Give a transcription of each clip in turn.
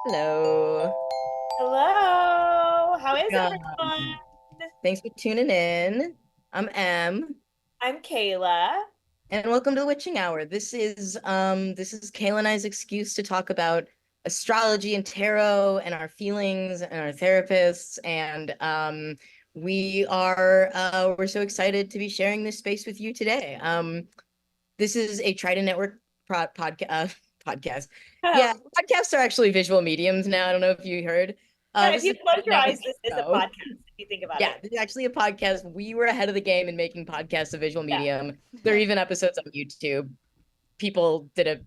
Hello. Hello. How is everyone? Um, Thanks for tuning in. I'm Em, I'm Kayla. and welcome to the Witching Hour. This is Kayla and I's excuse to talk about astrology and tarot and our feelings and our therapists. And we're so excited to be sharing this space with you today. This is a Trident Network podcast. Yeah, Um, podcasts are actually visual mediums now. I don't know if you heard. yeah, if This is you a close Trident your Network eyes, this is a show. podcast if you think about Yeah, it. this is actually a podcast. We were ahead of the game in making podcasts a visual Yeah. medium. There are even episodes on YouTube. People did it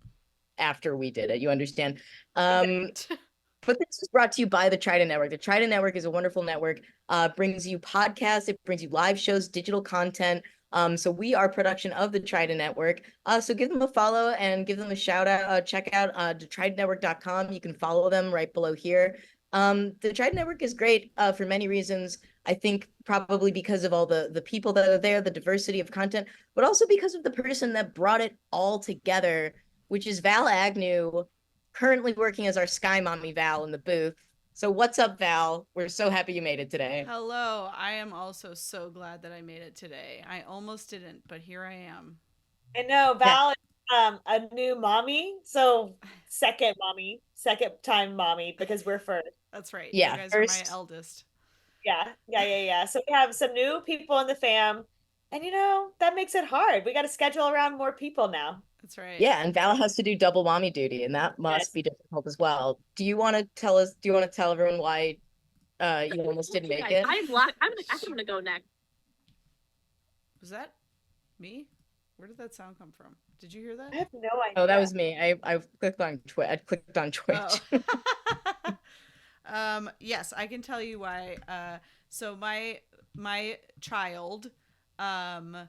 after we did it. You understand? Um, Exactly. but this is brought to you by the Trident Network. The Trident Network is a wonderful network. Brings you podcasts, it brings you live shows, digital content. So we are a production of the Trident Network. So give them a follow and give them a shout out. Check out thetridentnetwork.com. You can follow them right below here. The Trident Network is great for many reasons. I think probably because of all the people that are there, the diversity of content, but also because of the person that brought it all together, which is Val Agnew, currently working as our Sky Mommy Val in the booth. So what's up, Val? We're so happy you made it today. Hello. I am also so glad that I made it today. I almost didn't, but here I am. I know Yeah, Val is a new mommy, so second mommy, second time mommy because we're first. That's right. You yeah. guys are my First, eldest. Yeah. So we have some new people in the fam, and that makes it hard. We got to schedule around more people now. That's right. yeah, and Val has to do double mommy duty, and that must Yes. be difficult as well. Do you want to tell us? Do you want to tell everyone why you almost Look, didn't you make guys, it? I'm gonna go next. Was that me? Where did that sound come from? Did you hear that? I have no Oh, that idea. was me. I clicked on Twitch. I clicked on Oh. Twitch. Yes, I can tell you why. So my child, um,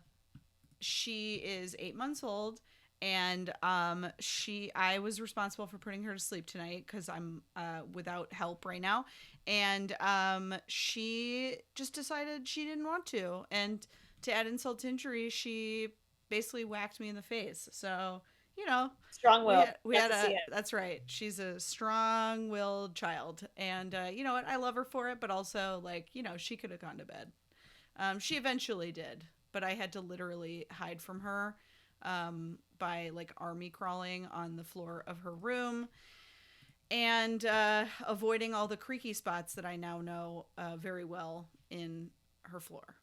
she is 8 months old, and I was responsible for putting her to sleep tonight because I'm without help right now, and she just decided she didn't want to, and to add insult to injury, she basically whacked me in the face. So you know, Strong-willed. we Love had to see a it. that's right. She's a strong-willed child, and you know what? I love her for it, but also like she could have gone to bed. She eventually did, but I had to literally hide from her by like army crawling on the floor of her room and avoiding all the creaky spots that I now know very well in her floor.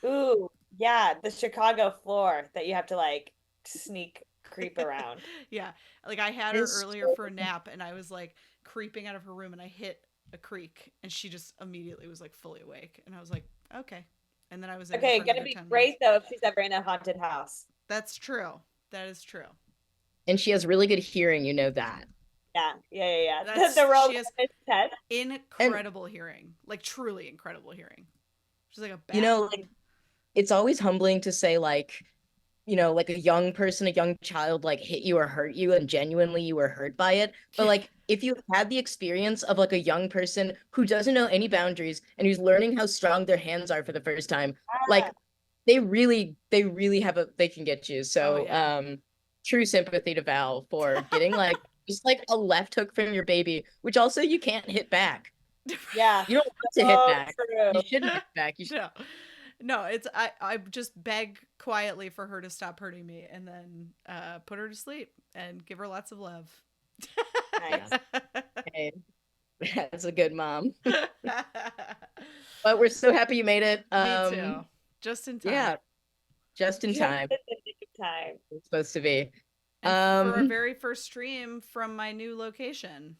Ooh, yeah, the Chicago floor that you have to like sneak creep around. Yeah, like I had her It's earlier for a nap, and I was like creeping out of her room, and I hit a creak, and she just immediately was like fully awake, and I was like, okay. And then I was in her Okay, for gonna another be 10 minutes. great though if she's ever in a haunted house. That's true. That is true. and she has really good hearing. You know that. Yeah. The That's rogue she has is Ted. And incredible hearing, like truly incredible hearing. She's like a you bat. know, like it's always humbling to say like a young person, a young child like hit you or hurt you and genuinely you were hurt by it. But Yeah, like if you had the experience of like a young person who doesn't know any boundaries and who's learning how strong their hands are for the first time, Ah, like they really they can get you. oh So yeah. true sympathy to Val for getting like just like a left hook from your baby, which also you can't hit back. yeah. You don't want to hit So back. You true. shouldn't hit back. You should No, no, it's I just beg quietly for her to stop hurting me, and then put her to sleep and give her lots of love. yeah. Nice. Hey, that's a good mom. But we're so happy you made it. Me too. Just in time. Yeah, just in Just time. in the nick of time. It's supposed to be. And for our Um, very first stream from my new location.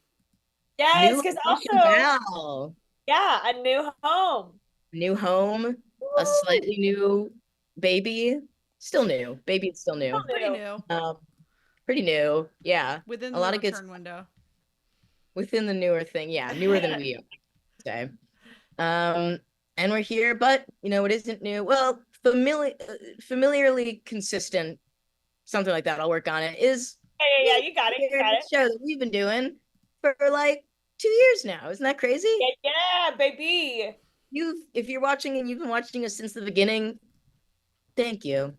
Yes, New because location, also, Val. yeah, a new home. New home, a Woo! slightly new baby. Still new. Baby is still Still new. Pretty new. new. Um, Pretty new. Yeah. A Within the lot of good return window. within the newer thing. Yeah, newer than we say. Um, and we're here, but it isn't new. Well, familiarly consistent, something like that. I'll work on it. Is Yeah. me You got it. You here in got the it. show that we've been doing for like 2 years now. Isn't that crazy? Yeah, baby. If you're watching and you've been watching us since the beginning, thank you.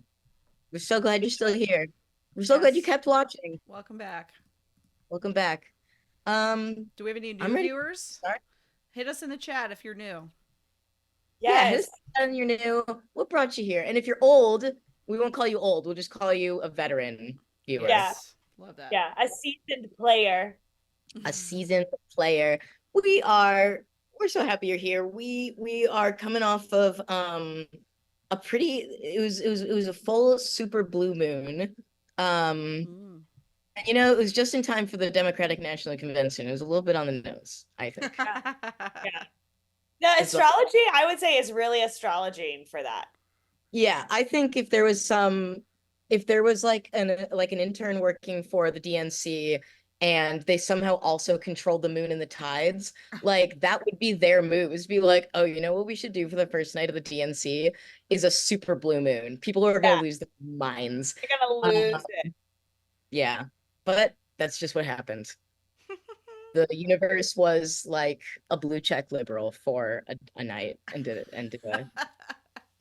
We're so glad you're still here. We're so glad you Yes. kept watching. Welcome back. Welcome back. Do we have any I'm new ready. viewers? Start. Hit us in the chat if you're new. Yeah, hit Yes. us and you're new. What brought you here? And if you're old, we won't call you old. We'll just call you a veteran viewer, Yeah. Yes. Love that. Yeah. A seasoned player. a seasoned player. We're so happy you're here. We are coming off of a pretty it was a full super blue moon. Mm. And, you know, it was just in time for the Democratic National Convention. It was a little bit on the nose, I think. Yeah. The It's like, astrology, I would say, is really astrologing for that. yeah, I think if there was like an intern working for the DNC and they somehow also controlled the moon and the tides, like that would be their moves. Be like, oh, you know what we should do for the first night of the DNC is a super blue moon. People are Yeah. gonna lose their minds. You're gonna lose it. Yeah, but that's just what happened. The universe was like a blue check liberal for a night and did a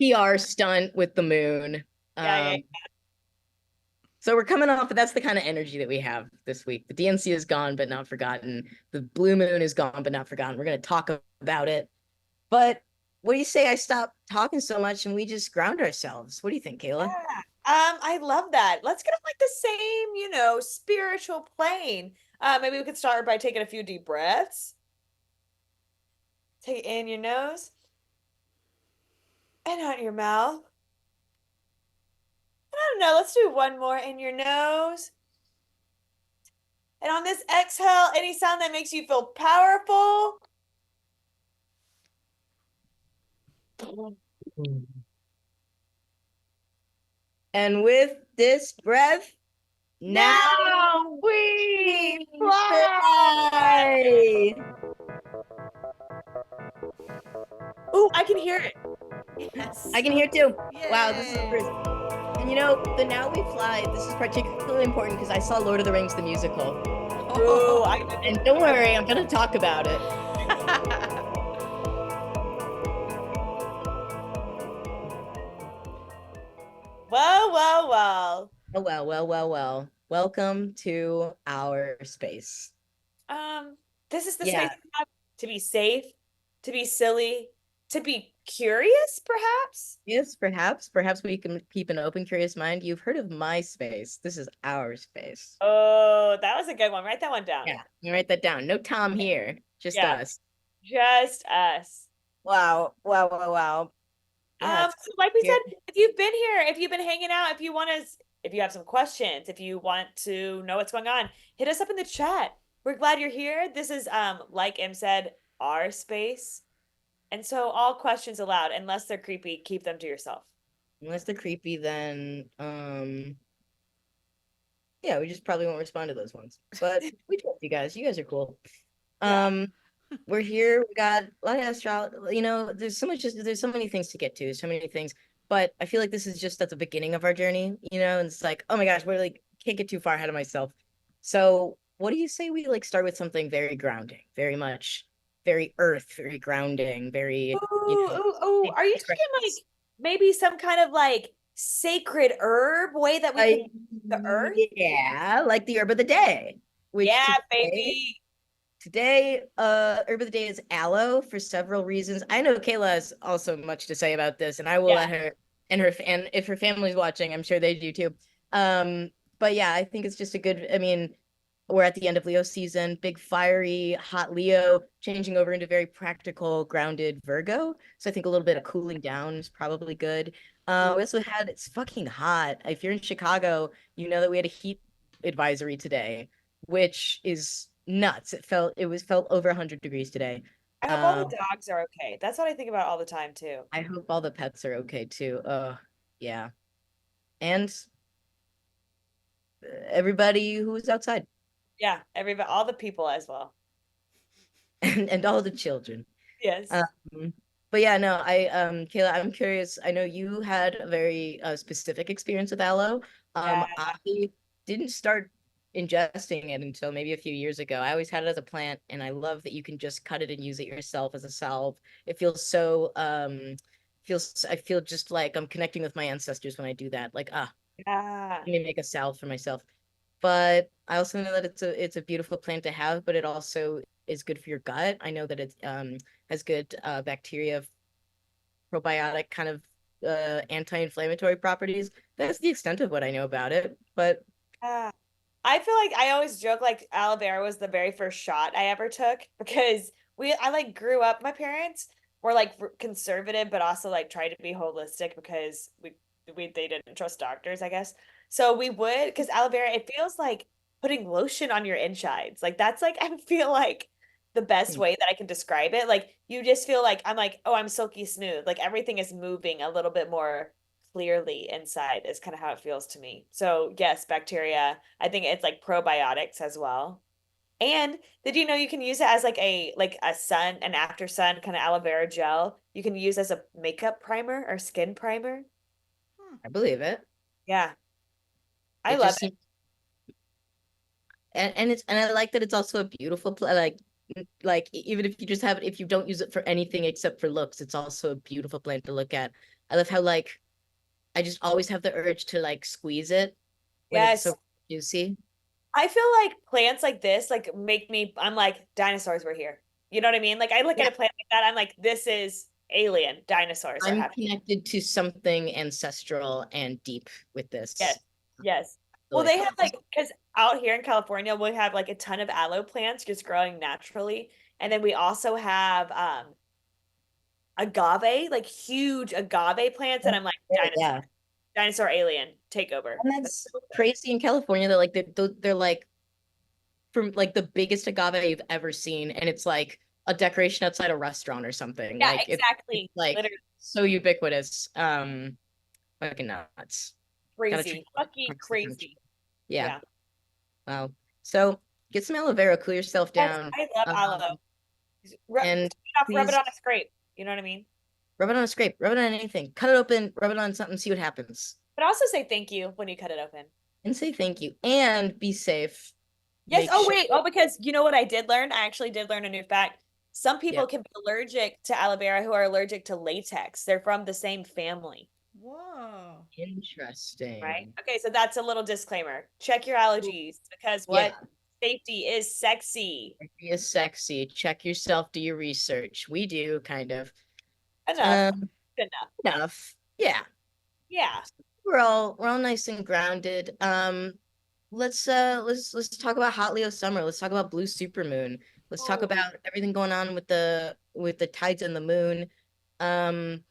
PR stunt with the moon. Yeah. Um, so we're coming off, but that's the kind of energy that we have this week. The DNC is gone, but not forgotten. The blue moon is gone, but not forgotten. We're going to talk about it. But what do you say I stop talking so much and we just ground ourselves? What do you think, Kayla? Yeah. I love that. Let's get on like the same, spiritual plane. Maybe we could start by taking a few deep breaths. Take it in your nose and out your mouth. I don't know. Let's do one more in your nose. And on this exhale, any sound that makes you feel powerful. And with this breath, now we fly. Oh, I can hear it. Yes. I can hear too. Yay. Wow, this is the first. And you know, the Now We Fly, this is particularly important because I saw Lord of the Rings the musical. Oh, And don't worry, I'm gonna talk about it. Well, well, well. Oh, well. Welcome to our space. This is the Yeah. space we have to be safe, to be silly, to be curious, perhaps. Yes, perhaps we can keep an open, curious mind. You've heard of my space. This is our space. Oh, that was a good one. Write that one down. Yeah, you write that down. No Tom here, just Yeah. us. Just us. Wow. Yeah, So like we here. said, if you've been here, if you've been hanging out, if you have some questions, if you want to know what's going on, hit us up in the chat. We're glad you're here. This is like Em said, our space. And so all questions allowed, unless they're creepy, keep them to yourself. Unless they're creepy, then yeah, we just probably won't respond to those ones. But we trust you guys. You guys are cool. Yeah. We're here. We got a lot of astrology. You know, there's so many things to get to, so many things. But I feel like this is just at the beginning of our journey, you know, and it's like, oh my gosh, we're like can't get too far ahead of myself. So what do you say we like start with something very grounding, very much, very earth, very grounding, very, you know, Ooh. Are you talking like maybe some kind of like sacred herb way that we can the earth? yeah, like the herb of the day. Which Yeah, today, baby. Today, herb of the day is aloe for several reasons. I know Kayla has also much to say about this, and I will let her and if her family's watching, I'm sure they do too. But yeah, I think it's just a good. I mean, we're at the end of Leo season, big fiery, hot Leo, changing over into very practical, grounded Virgo. So I think a little bit of cooling down is probably good. We also had it's fucking hot. If you're in Chicago, you know that we had a heat advisory today, which is nuts. It felt over 100 degrees today. I hope all the dogs are okay. That's what I think about all the time too. I hope all the pets are okay too. Yeah. And everybody who's outside Yeah, everybody, all the people as well. and all the children. Yes. But yeah, no, Kayla, I'm curious. I know you had a very specific experience with aloe. Yeah. I didn't start ingesting it until maybe a few years ago. I always had it as a plant, and I love that you can just cut it and use it yourself as a salve. It feels so I feel just like I'm connecting with my ancestors when I do that. Like, Yeah. let me make a salve for myself. but I also know that it's a beautiful plant to have, but it also is good for your gut. I know that it has good bacteria, probiotic kind of anti-inflammatory properties. That's the extent of what I know about it. But Yeah. I feel like I always joke like aloe vera was the very first shot I ever took because I like grew up. My parents were like conservative, but also like tried to be holistic because they didn't trust doctors, I guess. So we would because aloe vera it feels like putting lotion on your insides. Like that's like I feel like the best way that I can describe it. Like you just feel like I'm like oh I'm silky smooth. Like everything is moving a little bit more clearly inside is kind of how it feels to me. So yes, bacteria. I think it's like probiotics as well. And did you know you can use it as an after sun kind of aloe vera gel? You can use as a makeup primer or skin primer. Hmm. I believe it. Yeah, I It love just it. seems, and I like that it's also a beautiful like even if you just have it, if you don't use it for anything except for looks, it's also a beautiful plant to look at. I love how like I just always have the urge to like squeeze it when it's Yes. so juicy. I feel like plants like this like make me I'm like dinosaurs were here. You know what I mean? Like I look at Yeah, a plant like that, I'm like, this is alien. Dinosaurs are I'm happening. connected to something ancestral and deep with Yes. this. Yes. So, Well, like they have like because out here in California, we have like a ton of aloe plants just growing naturally. And then we also have agave, like huge agave plants. And I'm like, yeah, dinosaur alien takeover. and That's that's so good. crazy in California. They're like from like the biggest agave you've ever seen, and it's like a decoration outside a restaurant or something. Yeah, Like it's exactly. like Literally so ubiquitous. Fucking nuts. Gotta try crazy. Fucking across the country. crazy. Yeah. Yeah. Wow. So get some aloe vera, cool yourself Yes, down. I love aloe. And Rub it please on a scrape. You know what I mean? rub it on a scrape, rub it on anything, cut it open, rub it on something, see what happens. But also say thank you when you cut it open. And say thank you. And be safe. Yes. Make Oh, sure. wait. Oh, because you know what I did learn? I actually did learn a new fact. Some Yeah. people can be allergic to aloe vera who are allergic to latex. They're from the same family, Whoa. right? Interesting. Okay, so that's a little disclaimer. Check your allergies because Yeah. what safety is sexy. Be a sexy. Check yourself, do your research. We do kind of. Enough. Um, Enough. enough. Yeah. Yeah. We're all nice and grounded. Let's talk about Hot Leo summer. Let's talk about blue supermoon. Let's talk Oh, about everything going on with the tides and the moon. Um,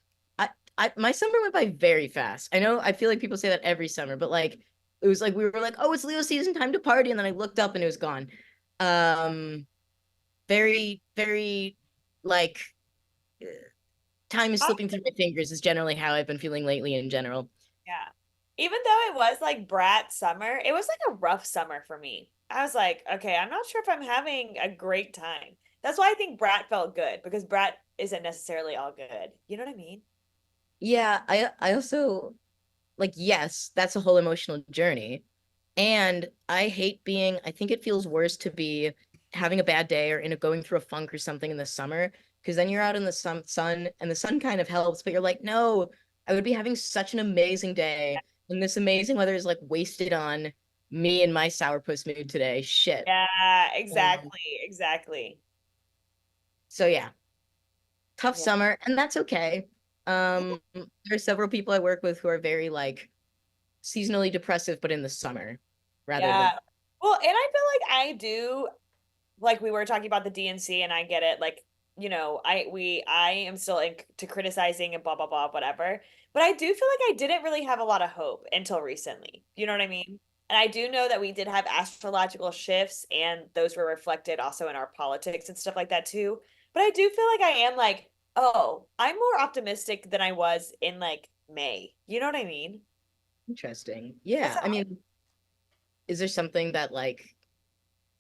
I my summer went by very fast. I know I feel like people say that every summer, but like it was like we were like, oh, it's Leo season, time to party, and then I looked up and it was gone. Very, very like time is slipping through my fingers is generally how I've been feeling lately in general. yeah. Even though it was like brat summer, it was like a rough summer for me. I was like, okay, I'm not sure if I'm having a great time. That's why I think brat felt good because brat isn't necessarily all good. You know what I mean? Yeah, I also like yes, that's a whole emotional journey. And I think it feels worse to be having a bad day or going through a funk or something in the summer, because then you're out in the sun and the sun kind of helps, but you're like, no, I would be having such an amazing day. And this amazing weather is like wasted on me and my sourpuss mood today. Shit. Yeah, Um, exactly, exactly. so yeah, tough Yeah. summer, and that's okay. There are several people I work with who are very like seasonally depressive, but in the summer rather than Yeah. Well, and I feel like I do like we were talking about the DNC and I get it like I am still into criticizing and blah blah blah whatever. But I do feel like I didn't really have a lot of hope until recently. You know what I mean? And I do know that we did have astrological shifts and those were reflected also in our politics and stuff like that too. But I do feel like I am like, oh, I'm more optimistic than I was in like May. You know what I mean? interesting. That's Yeah, how I mean, is there something that like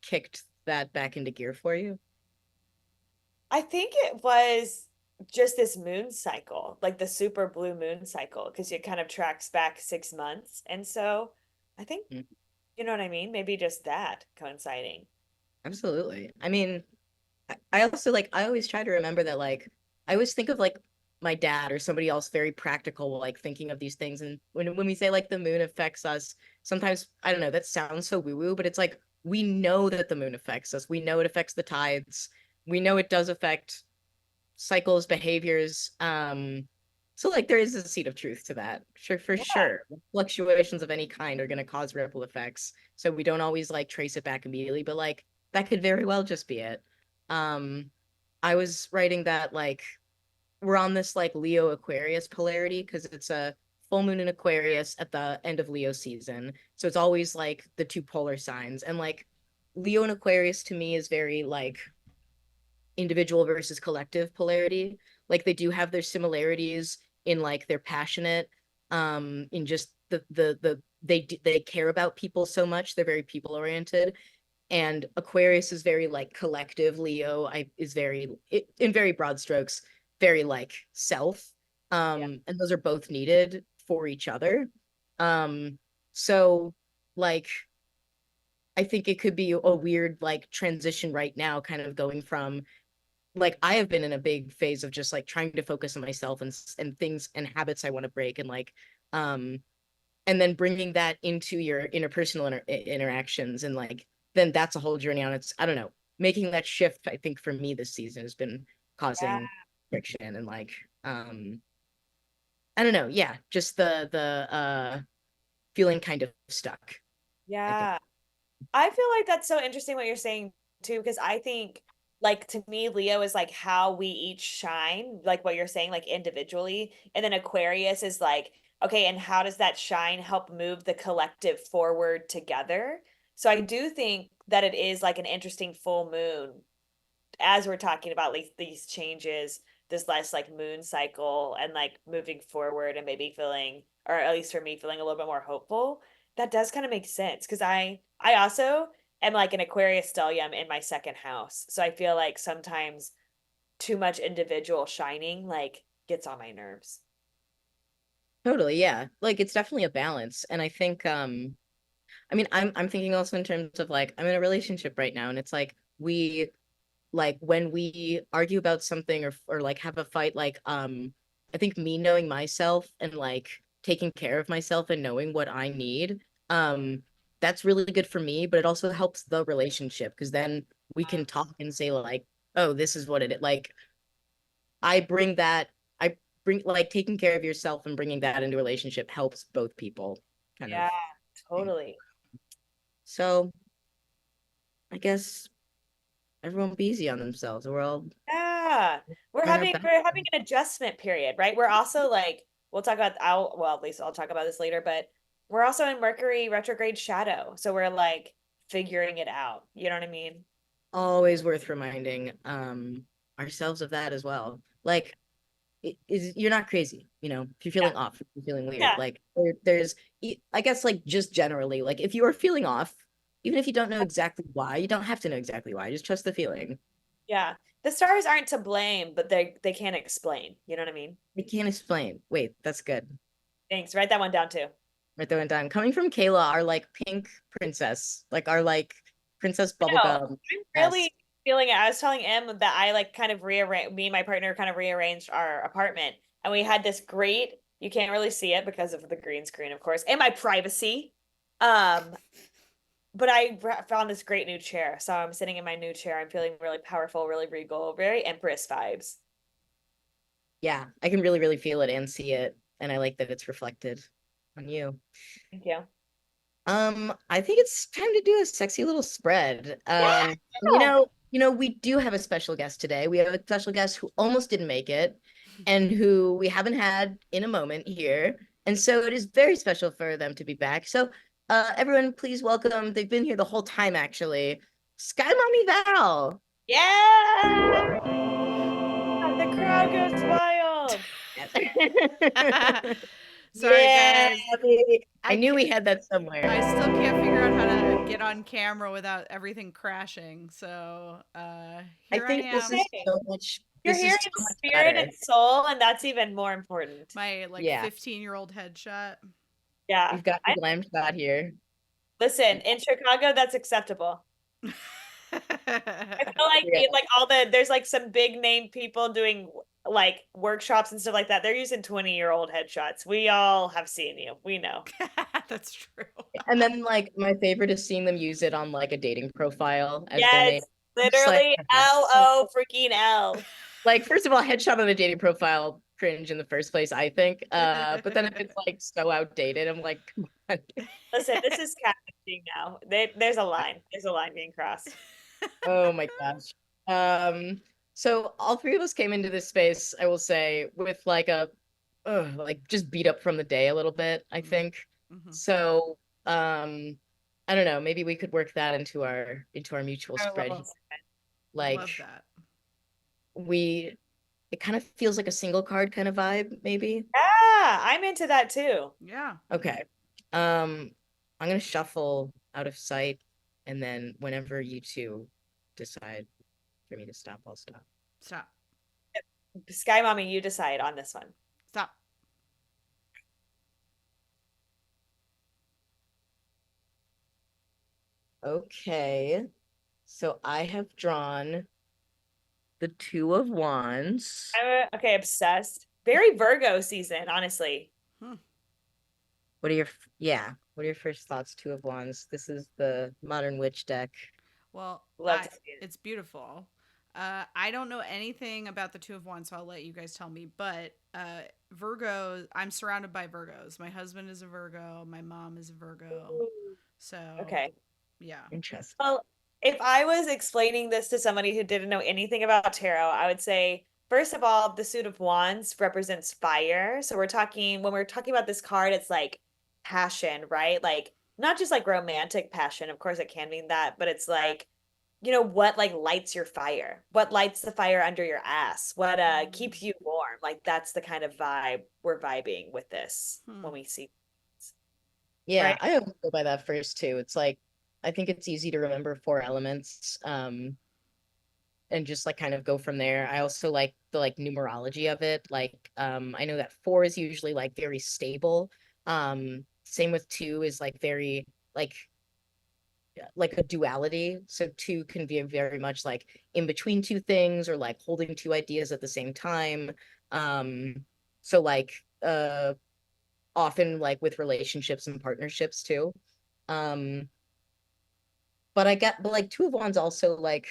kicked that back into gear for you? I think it was just this moon cycle, like the super blue moon cycle, because it kind of tracks back 6 months. And so I think, Mm, you know what I mean? Maybe just that coinciding. absolutely. I mean, I also like I always try to remember that like I always think of like my dad or somebody else very practical, like thinking of these things. And when we say like the moon affects us, sometimes I don't know, that sounds so woo-woo, but it's like we know that the moon affects us. We know it affects the tides. We know it does affect cycles, behaviors. So like there is a seed of truth to that. Sure, for Yeah. sure. Fluctuations of any kind are gonna cause ripple effects. So we don't always like trace it back immediately, but like that could very well just be it. Um, I was writing that like we're on this like Leo Aquarius polarity because it's a full moon in Aquarius at the end of Leo season. So it's always like the two polar signs. And like Leo and Aquarius to me is very like individual versus collective polarity. Like they do have their similarities in like they're passionate, in just they care about people so much. They're very people oriented. And Aquarius is very like collective. Leo is very in very broad strokes, very like self. And those are both needed for each other. So like I think it could be a weird like transition right now, kind of going from like I have been in a big phase of just like trying to focus on myself and things and habits I want to break and like um and then bringing that into your interpersonal interactions and like then that's a whole journey on its. I don't know, making that shift I think for me this season has been Yeah. causing friction and like I don't know, yeah, just the feeling kind of stuck, I think. Yeah. I feel like that's so interesting what you're saying too, because I think like to me, Leo is like how we each shine, like what you're saying, like individually. And then Aquarius is like, okay, and how does that shine help move the collective forward together? So I do think that it is like an interesting full moon as we're talking about like these changes, this less like moon cycle and like moving forward and maybe feeling, or at least for me, feeling a little bit more hopeful. That does kind of make sense because I also am like an Aquarius stellium in my second house. So I feel like sometimes too much individual shining like gets on my nerves. Totally, yeah, like it's definitely a balance. And I think I mean I'm thinking also in terms of like I'm in a relationship right now and it's like we like when we argue about something or like have a fight like I think me knowing myself and like taking care of myself and knowing what I need, um that's really good for me, but it also helps the relationship because then we can talk and say like, oh, this is what it is. Like I bring that I bring like taking care of yourself and bringing that into a relationship helps both people kind of. Yeah, totally. So I guess everyone be easy on themselves. We're all Yeah. We're trying our having best. we're having an adjustment period, right? We're also like we'll talk about I'll well, at least I'll talk about this later, but we're also in Mercury retrograde shadow. So we're like figuring it out. You know what I mean? Always worth reminding ourselves of that as well. Like you're not crazy, you know, if you're Yeah. feeling off, if you're feeling weird. Yeah. Like there's I guess like just generally, like if you are feeling off, even if you don't know exactly why, you don't have to know exactly why. Just trust the feeling. Yeah. The stars aren't to blame, but they can't explain. You know what I mean? They can't explain. Wait, that's good. Thanks. Write that one down too. Right there and done. Coming from Kayla, our like pink princess, like our like princess No, bubblegum. I'm Yes. really feeling it. I was telling Em that I like kind of rearranged, me and my partner kind of rearranged our apartment, and we had this great, you can't really see it because of the green screen, of course, and my privacy. Um, but found this great new chair. So I'm sitting in my new chair. I'm feeling really powerful, really regal, very Empress vibes. Yeah, I can really, really feel it and see it. And I like that it's reflected on you. Thank you. I think it's time to do a sexy little spread. Yeah. We do have a special guest today. We have a special guest who almost didn't make it and who we haven't had in a moment here. And so it is very special for them to be back. So everyone please welcome. They've been here the whole time actually. Sky Mommy Val. Yeah. The crowd goes wild. Sorry, Yeah, guys. Baby. I knew ca- we had that somewhere. I still can't figure out how to get on camera without everything crashing. So I here I think this am. is Okay. so much. You're This is here so in much spirit better. and soul, and that's even more important. My like Yeah, 15-year-old headshot. Yeah. we've got the glam shot here. Listen, in Chicago, that's acceptable. I feel like Yeah. all there's like some big name people doing like workshops and stuff like that, they're using 20-year-old headshots. We all have seen you. We know. That's true. And then like my favorite is seeing them use it on like a dating profile as their name. Yes, Just like, literally LO freaking L. like first of all, headshot on a dating profile, cringe in the first place, I think. But then if it's like so outdated, I'm like, come on. Listen, this is catfishing now. There's a line. There's a line being crossed. Oh my gosh. So all three of us came into this space, I will say, with like a like just beat up from the day a little bit, I think. Mhm. So I don't know, maybe we could work that into our mutual I spread. love it. Like Love that. we it kind of feels like a single card kind of vibe, maybe. Yeah, I'm into that too. Yeah. Okay. I'm gonna shuffle out of sight, and then whenever you two decide for me to stop, I'll stop. Stop. Sky Mommy, you decide on this one. Stop. Okay. So I have drawn the Two of Wands. I'm okay, obsessed. Very Virgo season, honestly. What are your what are your first thoughts, Two of Wands? This is the Modern Witch deck. Well, Love to see it. it's beautiful. I don't know anything about the Two of Wands, so I'll let you guys tell me. But Virgo, I'm surrounded by Virgos. My husband is a Virgo. My mom is a Virgo. So Okay. yeah. Interesting. Well, if I was explaining this to somebody who didn't know anything about tarot, I would say, first of all, the suit of wands represents fire. So when we're talking about this card, it's like passion, right? Like not just like romantic passion. Of course, it can mean that, but it's like, what like lights your fire? What lights the fire under your ass? What keeps you warm? Like that's the kind of vibe we're vibing with this when we see, Yeah, right? I always go by that first too. It's like I think it's easy to remember four elements, and just like kind of go from there. I also like the like numerology of it. Like, I know that four is usually like very stable. Same with two is like very like a duality. So two can be very much like in between two things or like holding two ideas at the same time. So like often like with relationships and partnerships too. Um, but like Two of Wands also like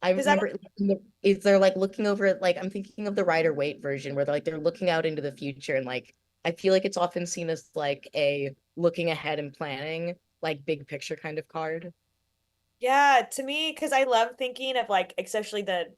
I Because I remember is they're like looking over it like I'm thinking of the Rider Waite version where they're looking out into the future and like I feel like it's often seen as like a looking ahead and planning like big picture kind of card. Yeah, to me, because I love thinking of like especially the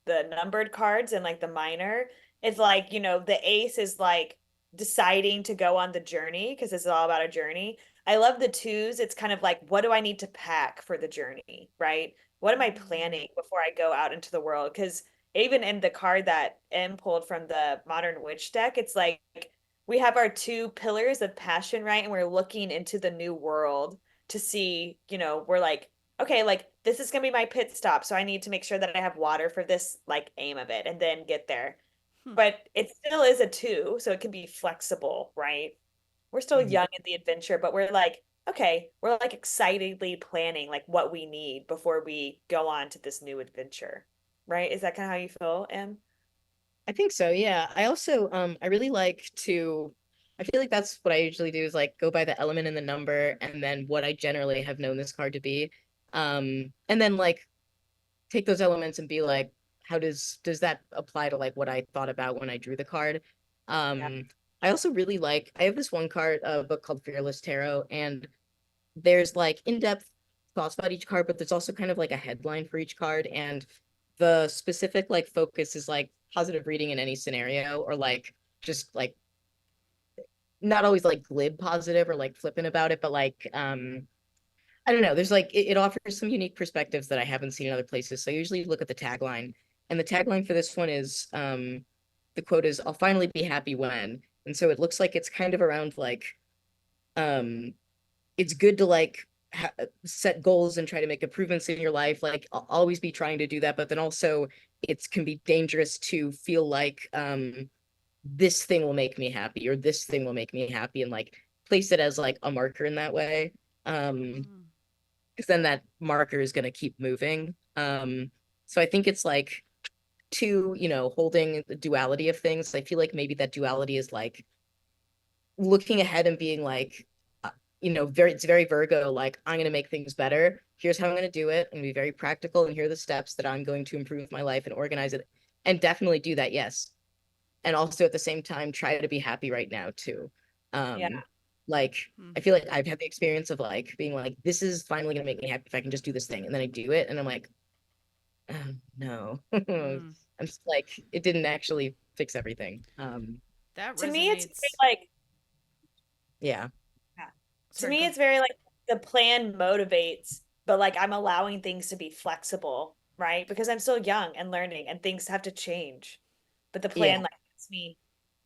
numbered cards and like the minor. It's like, the ace is like deciding to go on the journey because this is all about a journey. I love the twos. It's kind of like, what do I need to pack for the journey, right? What am I planning before I go out into the world? Because even in the card that M pulled from the Modern Witch deck, it's like we have our two pillars of passion, right? And we're looking into the new world to see, we're like, okay, like this is gonna be my pit stop, so I need to make sure that I have water for this like aim of it and then get there. But it still is a two, so it can be flexible, right? We're still Mhm. young in the adventure, but we're like, okay, we're like excitedly planning like what we need before we go on to this new adventure. Right? Is that kind of how you feel, Em? I think so, yeah. I also I really like to I feel like that's what I usually do is like go by the element and the number and then what I generally have known this card to be. And then like take those elements and be like, how does that apply to like what I thought about when I drew the card? Yeah. I also really like I have this one card, a book called Fearless Tarot, and there's like in-depth thoughts about each card, but there's also kind of like a headline for each card, and the specific like focus is like positive reading in any scenario, or like just like not always like glib positive or like flippant about it, but like I don't know. There's like it offers some unique perspectives that I haven't seen in other places. So I usually look at the tagline, and the tagline for this one is the quote is "I'll finally be happy when," and so it looks like it's kind of around like um it's good to like set goals and try to make improvements in your life. Like always be trying to do that, but then also it can be dangerous to feel like this thing will make me happy or this thing will make me happy and like place it as like a marker in that way. Because then that marker is going to keep moving. So I think it's like to, holding the duality of things. I feel like maybe that duality is like looking ahead and being like, it's very Virgo, like, I'm going to make things better. Here's how I'm going to do it and be very practical. And here are the steps that I'm going to improve my life and organize it and definitely do that. Yes. And also at the same time, try to be happy right now too. Yeah. Like, I feel like I've had the experience of like being like, this is finally going to make me happy if I can just do this thing. And then I do it and I'm like, oh, no. I'm just like, it didn't actually fix everything. That To me, it's resonates. very, like, Yeah. yeah. To Sorry, me, go. it's very like the plan motivates, but like I'm allowing things to be flexible, right? Because I'm still young and learning and things have to change. But the Yeah. plan like gets me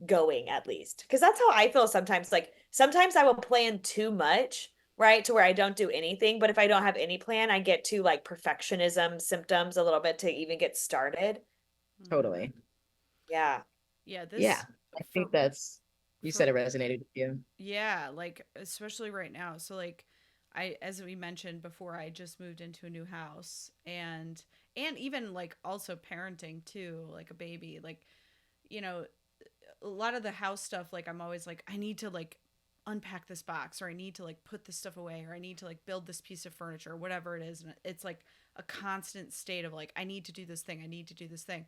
going at least. Because that's how I feel sometimes. Like sometimes I will plan too much, right? To where I don't do anything. But if I don't have any plan, I get to like perfectionism symptoms a little bit to even get started. Totally. Yeah. Yeah, Yeah. this I for think you said for it resonated with you. yeah, like especially right now. So like as we mentioned before, I just moved into a new house, and even like also parenting too, like a baby, like you know, a lot of the house stuff, like I'm always like I need to like unpack this box, or I need to like put this stuff away, or I need to like build this piece of furniture, or whatever it is, and it's like a constant state of like I need to do this thing, I need to do this thing.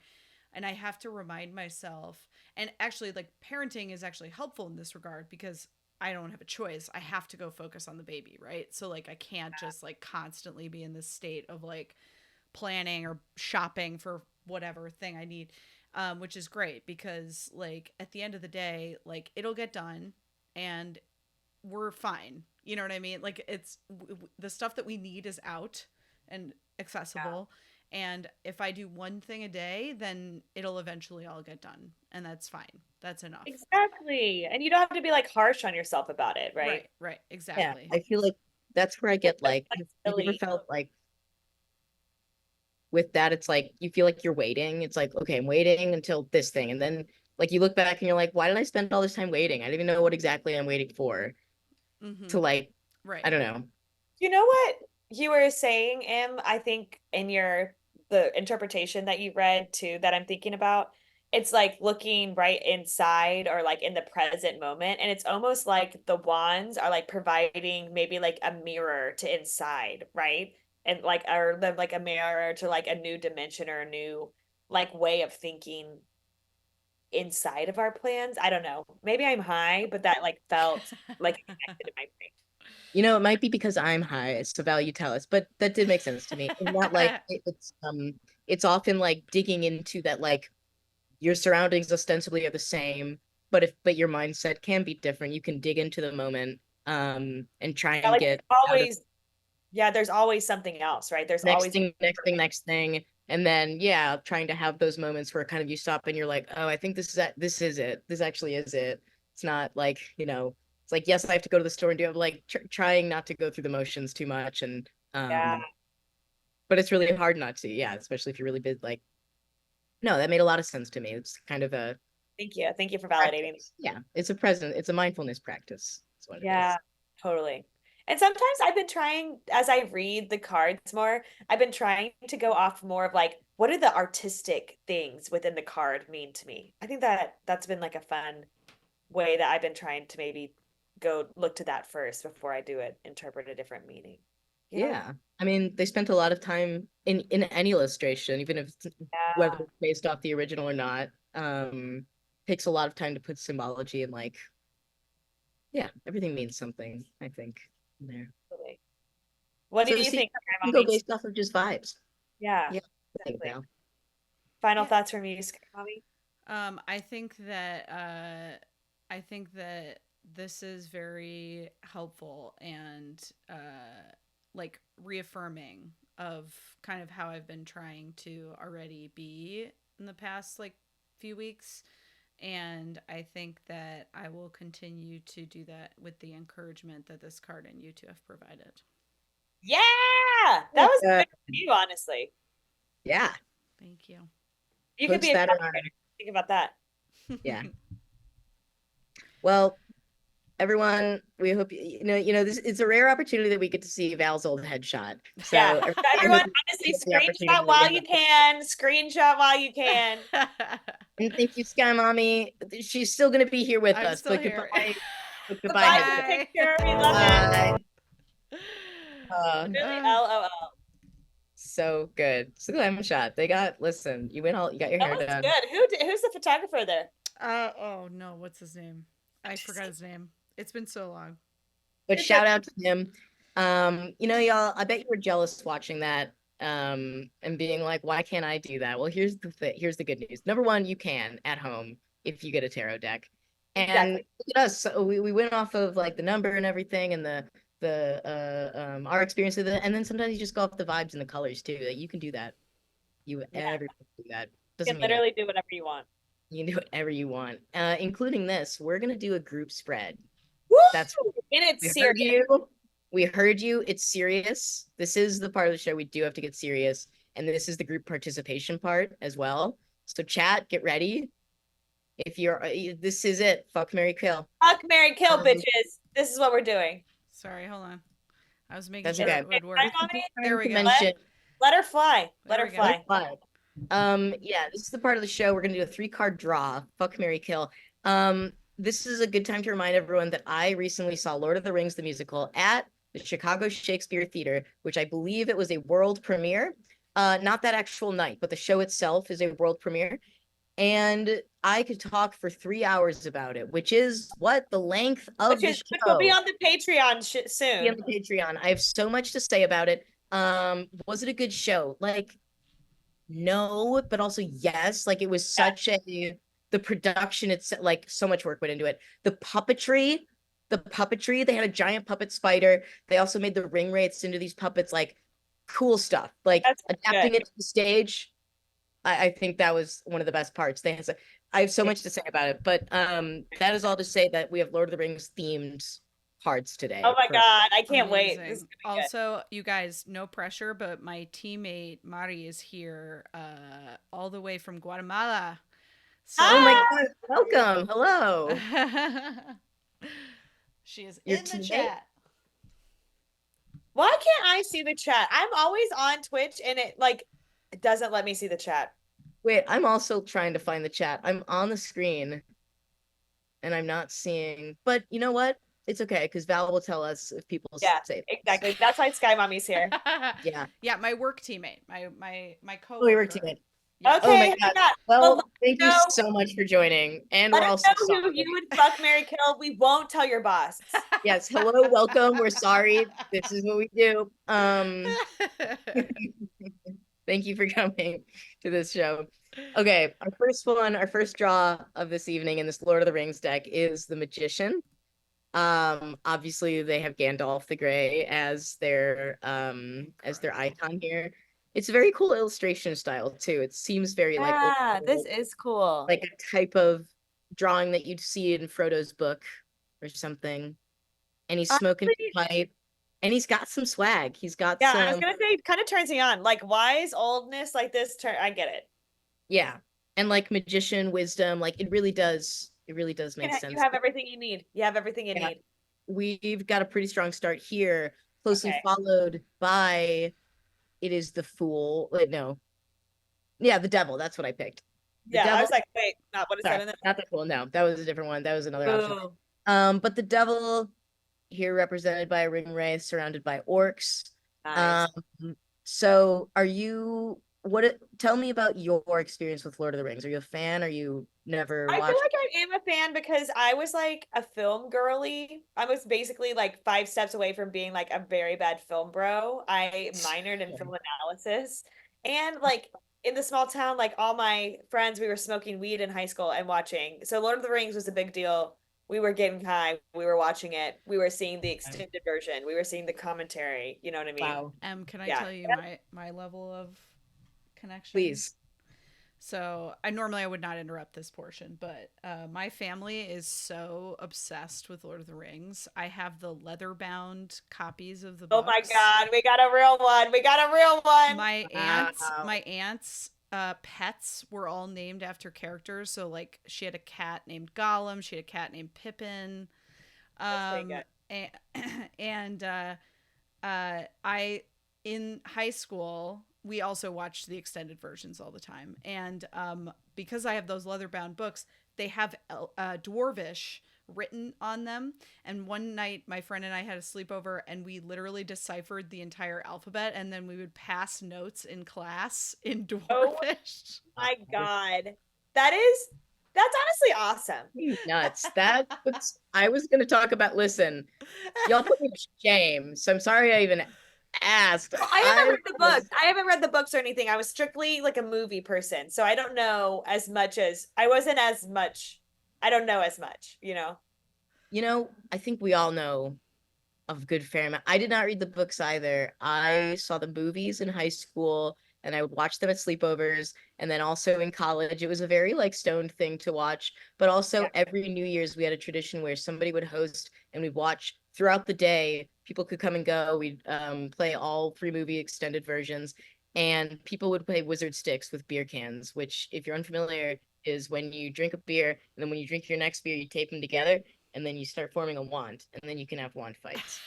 And I have to remind myself, and actually like parenting is actually helpful in this regard because I don't have a choice. I have to go focus on the baby, right? So like I can't just like constantly be in this state of like planning or shopping for whatever thing I need, which is great because like at the end of the day, like it'll get done and we're fine. You know what I mean? Like the stuff that we need is out and accessible. And if I do one thing a day, then it'll eventually all get done. And that's fine. That's enough. Exactly. And you don't have to be like harsh on yourself about it, right? Right. Yeah. Exactly. I feel like that's where I get like, have you ever Flexibility. felt like with that, it's like you feel like you're waiting. It's like, okay, I'm waiting until this thing. And then like you look back and you're like, why did I spend all this time waiting? I don't even know what exactly I'm waiting for. Mm-hmm. To like, Right. I don't know. You know what you were saying, Em? I think in the interpretation that you read too, that I'm thinking about, it's like looking right inside or like in the present moment. And it's almost like the wands are like providing maybe like a mirror to inside, right? And like or like a mirror to like a new dimension or a new like way of thinking inside of our plans. I don't know. Maybe I'm high, but that like felt like it connected in my brain. It might be because I'm high, so value tell us, but that did make sense to me. And that like it's often like digging into that like your surroundings ostensibly are the same, but your mindset can be different. You can dig into the moment and try Yeah, and like get out of always, yeah, there's always something else, right? There's next always thing, next thing, next thing. And then yeah, trying to have those moments where kind of you stop and you're like, oh, I think this is it. This actually is it. It's not like, it's like, yes, I have to go to the store and do it, but like trying not to go through the motions too much. And yeah. but it's really hard not to, yeah, especially if you're really big. Like, no, that made a lot of sense to me. It's kind of a Thank you. Thank you for validating. practice. Yeah, it's a mindfulness practice. That's what it Yeah, is. totally. And sometimes I've been trying, as I read the cards more, I've been trying to go off more of like, what do the artistic things within the card mean to me? I think that that's been like a fun way that I've been trying to maybe go look to that first before I do it, interpret a different meaning. Yeah. Yeah. I mean, they spent a lot of time in any illustration, even if it's, whether Yeah. it's based off the original or not, takes a lot of time to put symbology and like, yeah, everything means something, I think, in there. Totally. What do So you see, think, you can go Mommy? based off of just vibes. Yeah, Yeah, I think exactly. now. Final Yeah. thoughts from you, Mommy? I think that this is very helpful and like reaffirming of kind of how I've been trying to already be in the past like few weeks. And I think that I will continue to do that with the encouragement that this card and you two have provided. Yeah, that was Uh, good for you, honestly. yeah, Thank you. You could be post a that on our, copywriter. Think about that. yeah. Well, everyone, we hope this. It's a rare opportunity that we get to see Val's old headshot. So Yeah. Everyone, hope honestly, the opportunity screenshot that while we you have. can. Screenshot while you can. And thank you, Sky Mommy. She's still gonna be here with I'm us. still But here. goodbye. But goodbye, Goodbye to the Bye. picture. We love Bye. it. Uh, Really, LOL. so good. So glam shot. Listen, you got your That hair was done. good. Who's the photographer there? Oh no, what's his name? I forgot his name. It's been so long. But shout out to him. Y'all, I bet you were jealous watching that and being like, why can't I do that? Well, here's the good news. Number one, you can at home if you get a tarot deck. And Exactly. look at us. So we went off of like the number and everything and the our experience with it. And then sometimes you just go off the vibes and the colors too. Like, you can do that. Everyone can do that. You Doesn't can mean literally do whatever you want. you can do whatever you want. Including this. We're gonna do a group spread. Woo! That's And it's we serious. heard you. We heard you. It's serious. This is the part of the show we do have to get serious. And this is the group participation part as well. So chat, get ready. If you're this is it. Fuck, marry, kill. Fuck, marry, kill, Um, bitches. This is what we're doing. Sorry, hold on. I was making That's sure okay. it would work. Hi, mommy. There we go. Mention, Let her fly. Let There her we go. fly. yeah, this is the part of the show. We're gonna do a 3-card draw. Fuck, marry, kill. This is a good time to remind everyone that I recently saw Lord of the Rings the musical at the Chicago Shakespeare Theater, which I believe it was a world premiere. Not that actual night, but the show itself is a world premiere. And I could talk for 3 hours about it, which is what the length of the Which will be show. on the Patreon Be soon. on the Patreon. I have so much to say about it. Was it a good show? Like, no, but also yes. Like, it was such the production, it's like so much work went into it. The puppetry, they had a giant puppet spider. They also made the ring wraiths into these puppets, like cool stuff. Like That's adapting good. it to the stage. I think that was one of the best parts. I have so much to say about it, but that is all to say that we have Lord of the Rings themed cards today. Oh my God, I can't wait. Amazing. This is gonna be good. Also, you guys, no pressure, but my teammate Mari is here all the way from Guatemala. So Oh my God, welcome. Hello. she is Your in the teammate? chat. Why can't I see the chat? I'm always on Twitch and it doesn't let me see the chat. Wait, I'm also trying to find the chat. I'm on the screen and I'm not seeing, but you know what? It's okay because Val will tell us if people Yeah, say things. exactly. That's why Sky Mommy's here. Yeah. Yeah, my work teammate, my coworker. Oh, we were teammate. Yeah. Okay, Oh my hang God. on. Well, let thank you know- so much for joining. And Let we're us also know who sorry. you would fuck, marry, kill. We won't tell your boss. Yes, hello, welcome. We're sorry. This is what we do. Thank you for coming to this show. Okay, our first draw of this evening in this Lord of the Rings deck is the Magician. Obviously they have Gandalf the Grey as their icon here. It's a very cool illustration style too. It seems very like old this school, is cool. like a type of drawing that you'd see in Frodo's book or something. And he's smoking a pipe. And he's got some swag. He's got Yeah, some. I was gonna say, it kind of turns me on. Like, why is oldness like this? I get it. Yeah. And like magician wisdom, like it really does make sense. You have everything you need. You have everything you Yeah. need. We've got a pretty strong start here, closely Okay. followed by it is the Fool. Wait, no. Yeah, the Devil. That's what I picked. The Yeah, I Devil. was like, wait, not what is Sorry, that in the not the Fool. No, that was a different one. That was another option. Ooh, But the Devil here represented by a ring wraith surrounded by orcs. nice. So tell me about your experience with Lord of the Rings. Are you a fan? Are you never I feel watched? like I am a fan because I was like a film girly. I was basically like 5 steps away from being like a very bad film bro. I minored in film analysis. And like in the small town, like all my friends, we were smoking weed in high school and watching. So Lord of the Rings was a big deal. We were getting high. We were watching it. We were seeing the extended version. We were seeing the commentary. You know what I mean? Wow. Can I Yeah. tell you my level of connection? Please. So I would not interrupt this portion, but my family is so obsessed with Lord of the Rings. I have the leather-bound copies of the books. Oh my God, we got a real one. We got a real one. My Wow. aunt's pets were all named after characters. So like she had a cat named Gollum, she had a cat named Pippin. That's pretty good. and, and I in high school we also watched the extended versions all the time, and because I have those leather bound books, they have Dwarvish written on them. And one night my friend and I had a sleepover, and we literally deciphered the entire alphabet, and then we would pass notes in class in Oh Dwarvish. my God. That's honestly awesome. You nuts. I was gonna talk about, listen, y'all put me to shame. So I'm sorry I even asked. I haven't read the books. I haven't read the books or anything. I was strictly like a movie person. So I don't know as much as I wasn't as much. I don't know as much, you know? I think we all know of good fair amount. I did not read the books either. I saw the movies in high school and I would watch them at sleepovers. And then also in college, it was a very like stoned thing to watch. But also every New Year's, we had a tradition where somebody would host and we'd watch throughout the day. People could come and go. We'd play all 3 movie extended versions. And people would play wizard sticks with beer cans, which, if you're unfamiliar, is when you drink a beer and then when you drink your next beer, you tape them together and then you start forming a wand, and then you can have wand fights.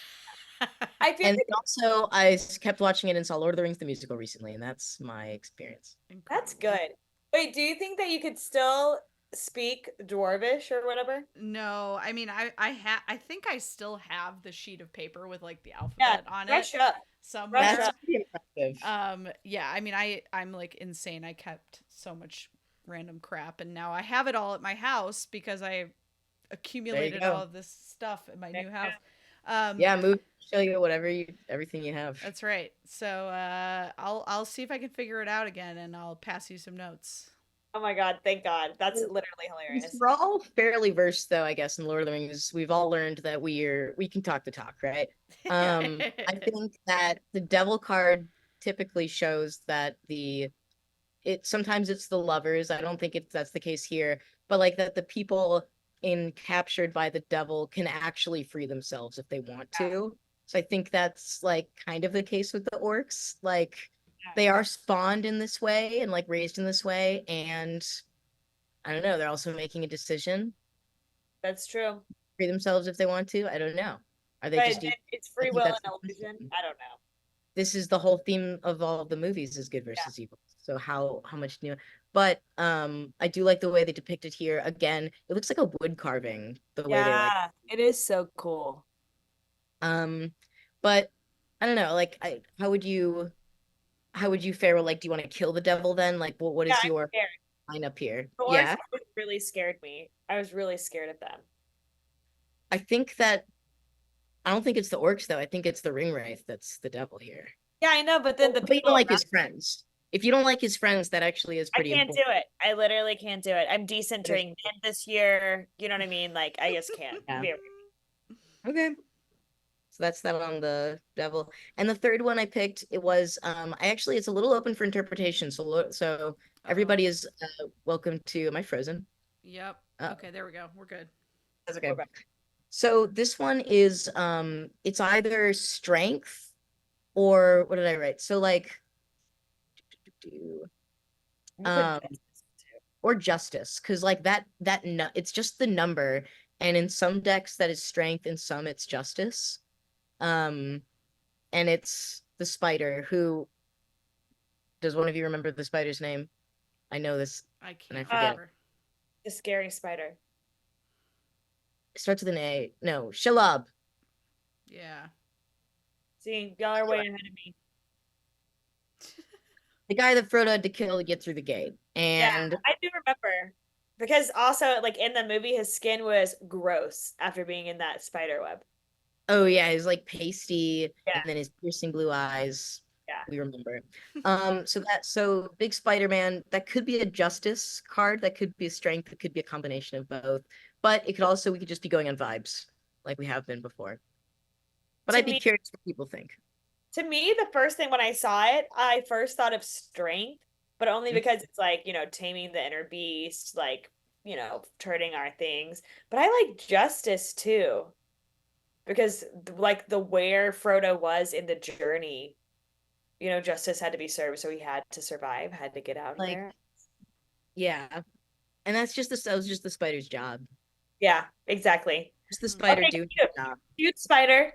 I feel And like also, I kept watching it and saw Lord of the Rings the musical recently, and that's my experience. that's good. Wait, do you think that you could still speak Dwarvish or whatever? No, I mean I think I still have the sheet of paper with like the alphabet on it Brush up. somewhere. Brush up. Pretty impressive. Yeah, I mean I'm like insane. I kept so much random crap, and now I have it all at my house because I accumulated go. all of this stuff in my new house. Yeah, move, show you everything you have. That's right. So I'll see if I can figure it out again, and I'll pass you some notes. Oh my God, thank God. That's literally hilarious. We're all fairly versed, though, I guess, in Lord of the Rings. We've all learned that we can talk the talk, right? I think that the devil card typically shows that sometimes it's the lovers. I don't think that's the case here, but like that the people captured by the devil can actually free themselves if they want to. So I think that's like kind of the case with the orcs. Like they are spawned in this way and like raised in this way, and I don't know, they're also making a decision, That's true. free themselves if they want to. I don't know. Are they But just it's free think will and that's the illusion. question. I don't know. This is the whole theme of all of the movies is good versus evil. So how much new, but I do like the way they depict it here. Again, it looks like a wood carving, the way they like It is so cool. but I don't know, like how would you fare with, like, do you want to kill the devil then? Like what is I'm your scared. line up here? The Yeah. orcs really scared me. I was really scared of them. I think that I don't think it's the orcs though. I think it's the ring wraith that's the devil here. Yeah, I know, but then the But you people don't like around- his friends. If you don't like his friends, that actually is I pretty can't important. do it. I literally can't do it. I'm decentering men this year. You know what I mean? Like I just can't. Yeah. Yeah. Okay. So that's that on the devil. And the third one I picked, it was it's a little open for interpretation. So everybody is welcome to. Am I frozen? Yep. Okay, there we go. We're good. That's okay. So this one is it's either strength or what did I write? So like or justice, because like it's just the number, and in some decks that is strength, in some it's justice. And it's the spider. Who does one of you remember the spider's name? I know this. I and I can't forget. remember. The scary spider. It starts with an A. No, Shalab. Yeah. See, y'all are way ahead of me. The guy that Frodo had to kill to get through the gate. And yeah, I do remember. Because also, like in the movie, his skin was gross after being in that spider web. oh yeah, he's like pasty, Yeah. and then his piercing blue eyes. Yeah. We remember. So big Spider-Man, that could be a justice card, that could be a strength, it could be a combination of both. But we could just be going on vibes like we have been before. But I'd be curious what people think. To me, the first thing when I saw it, I first thought of strength, but only because it's like, taming the inner beast, like, turning our things. But I like justice too. Because like the where Frodo was in the journey, justice had to be served, so he had to survive, had to get out of there. Yeah. And that was just the spider's job. Yeah, exactly. What's the spider Okay, doing? cute. Cute spider.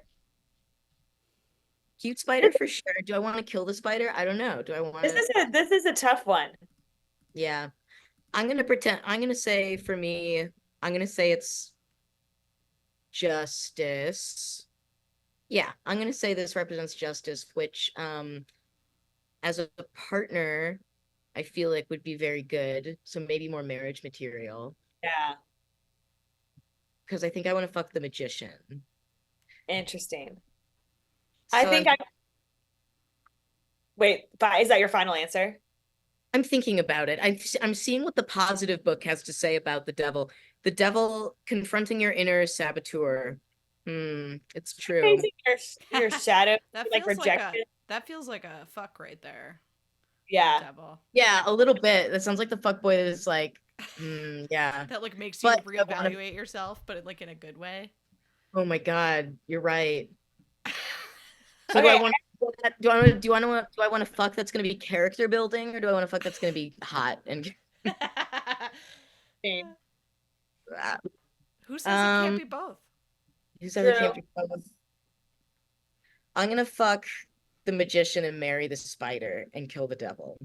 Cute spider for sure. Do I want to kill the spider? I don't know. Do I want to? This is a tough one. Yeah. I'm gonna say for me, I'm gonna say it's justice. Yeah, I'm gonna say this represents justice, which as a partner, I feel like would be very good. So maybe more marriage material. Yeah, Because I think I want to fuck the magician. interesting. I So think I wait, but is that your final answer? I'm thinking about it. I'm seeing what the positive book has to say about the devil. The devil confronting your inner saboteur. It's true. Facing your shadow, That like feels like a rejection. that feels like a fuck right there. The Yeah. devil. Yeah, a little bit. That sounds like the fuckboy that is like, yeah. That like makes you But I wanna, reevaluate yourself, but like in a good way. oh my God, you're right. So Okay. do I want to fuck that's gonna be character building, or do I want to fuck that's gonna be hot and Who says it can't um be both? who says it True. can't be fun? I'm gonna fuck the magician and marry the spider and kill the devil.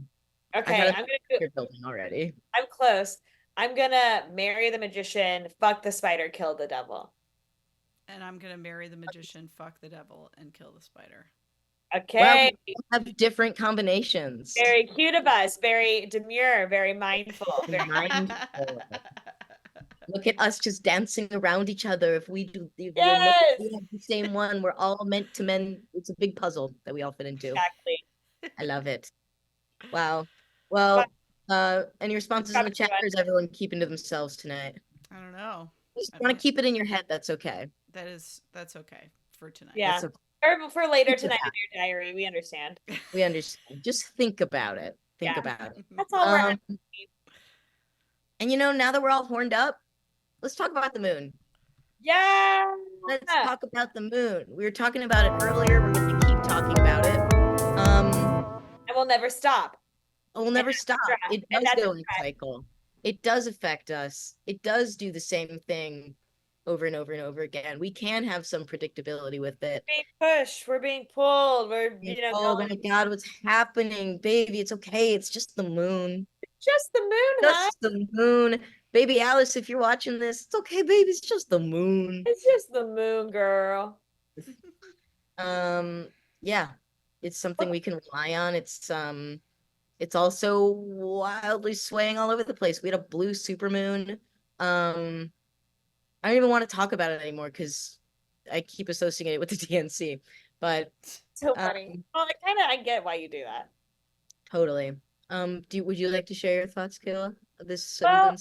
I Okay, had a I'm gonna do. character building already. I'm close. I'm gonna marry the magician, fuck the spider, kill the devil. And I'm gonna marry the magician, fuck the devil, and kill the spider. Well, Okay. we have different combinations. Very cute of us. Very demure. Very mindful. Very Mindful. Look at us just dancing around each other. If we do, yes. we have the same one. We're all meant to men. It's a big puzzle that we all fit into. Exactly. I love it. Wow. But Well, any responses in the chat, everyone. or is everyone keeping to themselves tonight? I don't know. Just I want don't- to keep it in your head. That's okay. that's okay for tonight. Yeah. That's okay. Or for later Think tonight about in your diary. We understand. We understand. Just think about it. Think Yeah. about it. That's all we're Um, and now that we're all horned up, let's talk about the moon. Yeah. Let's talk about the moon. We were talking about it earlier. We're going to keep talking about it. And we'll never stop. We'll never stop. It And does that's go a in a cycle. It does affect us. It does do the same thing over and over and over again. We can have some predictability with it. being pushed. We're being pulled. We're Oh going. my God, what's happening, baby? It's okay. It's just the moon. Just the moon, huh? Just the moon. Baby Alice, if you're watching this, it's okay, baby. It's just the moon. It's just the moon, girl. Yeah, it's something we can rely on. It's also wildly swaying all over the place. We had a blue supermoon. I don't even want to talk about it anymore because I keep associating it with the DNC. But So funny. Well, I get why you do that. totally. Would you like to share your thoughts, Kayla? Of this Well,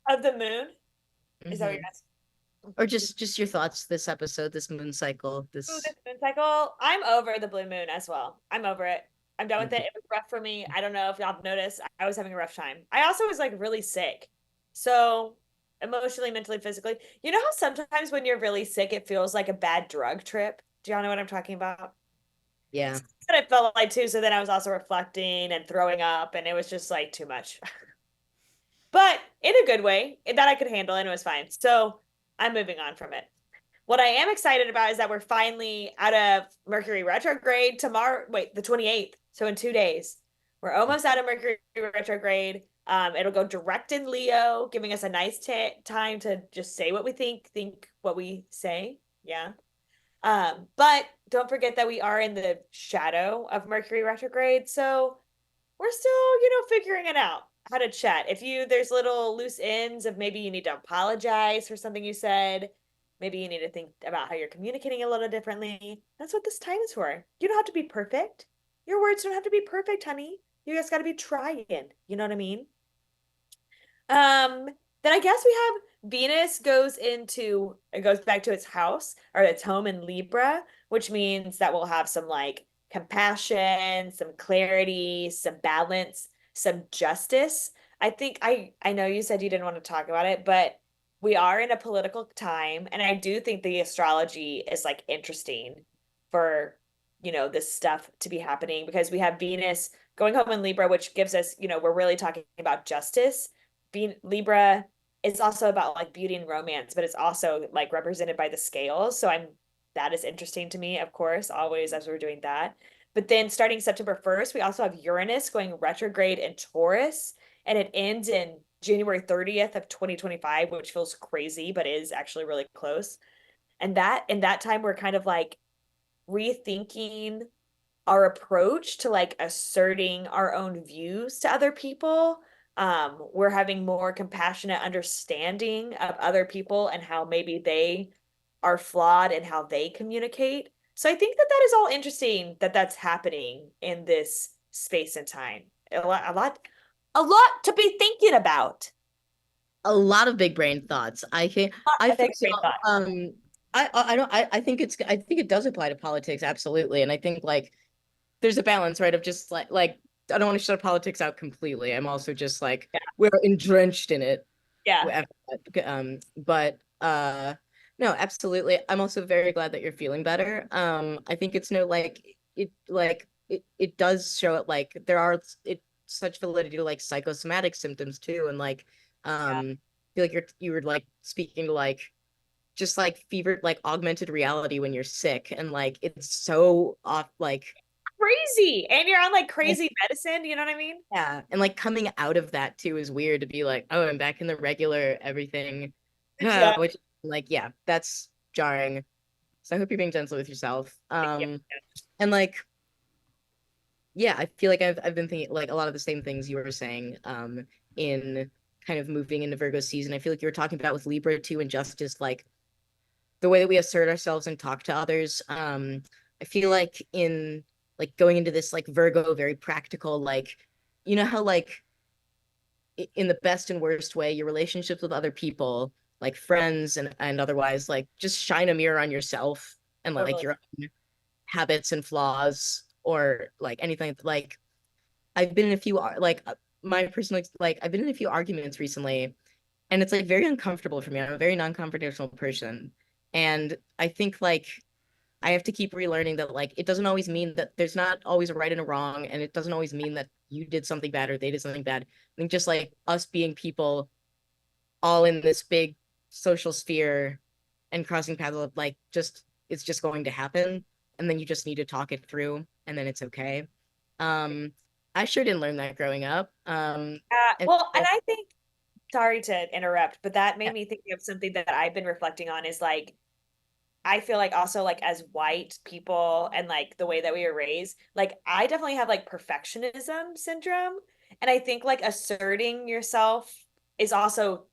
of the moon? Is that what Mhm. you're asking? Or just your thoughts this episode, this moon cycle, Ooh, this this moon cycle. I'm over the blue moon as well. I'm over it. I'm done with Mhm. it. It was rough for me. I don't know if y'all have noticed. I was having a rough time. I also was like really sick. So emotionally, mentally, physically. You know how sometimes when you're really sick, it feels like a bad drug trip? Do y'all know what I'm talking about? Yeah. That's what it felt like too. So then I was also reflecting and throwing up, and it was just like too much. But in a good way that I could handle, and it was fine. So I'm moving on from it. What I am excited about is that we're finally out of Mercury retrograde tomorrow. Wait, the 28th. So in 2 days, we're almost out of Mercury retrograde. It'll go direct in Leo, giving us a nice time to just say what we think what we say. Yeah. But don't forget that we are in the shadow of Mercury retrograde. So we're still, figuring it out how to chat. There's little loose ends of maybe you need to apologize for something you said. Maybe you need to think about how you're communicating a little differently. That's what this time is for. You don't have to be perfect. Your words don't have to be perfect, honey. You just got to be trying. You know what I mean? Then I guess we have Venus goes back to its house or its home in Libra, which means that we'll have some like compassion, some clarity, some balance, some justice. I know you said you didn't want to talk about it, but we are in a political time, and I do think the astrology is like interesting for this stuff to be happening because we have Venus going home in Libra, which gives us, we're really talking about justice. Libra it's also about like beauty and romance, but it's also like represented by the scales. So that is interesting to me, of course, always as we're doing that. But then starting September 1st, we also have Uranus going retrograde in Taurus, and it ends in January 30th of 2025, which feels crazy, but is actually really close. And that in that time, we're kind of like rethinking our approach to like asserting our own views to other people. We're having more compassionate understanding of other people and how maybe they are flawed and how they communicate. So I think that that is all interesting that that's happening in this space and time. A lot to be thinking about. A lot of big brain thoughts. I I feel think so, great thought. I don't I think it does apply to politics, absolutely. And I think like there's a balance, right? Of just like I don't want to shut politics out completely. I'm also just like Yeah. we're entrenched in it. Yeah. But no, absolutely. I'm also very glad that you're feeling better. I think it's no it does show it like there are it such validity to like psychosomatic symptoms too, and like Yeah. I feel like you were like speaking to like just like fevered like augmented reality when you're sick, and like it's so off like Crazy. And you're on like crazy medicine, you know what I mean? yeah, and like coming out of that too is weird to be like, oh, I'm back in the regular everything, Yeah. which like yeah, that's jarring. So I hope you're being gentle with yourself. Yeah. And like yeah, I feel like I've been thinking like a lot of the same things you were saying, in kind of moving into Virgo season. I feel like you were talking about with Libra too, and just like the way that we assert ourselves and talk to others. I feel like in like going into this like Virgo, very practical, like you know how like in the best and worst way, your relationships with other people, like friends and otherwise, like just shine a mirror on yourself and like Totally. your own habits and flaws or like anything. Like I've been in a few like my personal like I've been in a few arguments recently, and it's like very uncomfortable for me. I'm a very non-confrontational person, and I think like I have to keep relearning that like it doesn't always mean that there's not always a right and a wrong, and it doesn't always mean that you did something bad or they did something bad. I think just like us being people all in this big social sphere and crossing paths of like just it's just going to happen, and then you just need to talk it through, and then it's okay. Um, I sure didn't learn that growing up. And Well, and so, I think, sorry to interrupt, but that yeah, made me think of something that I've been reflecting on is like, I feel like also like as white people and like the way that we were raised, like I definitely have like perfectionism syndrome. And I think like asserting yourself is also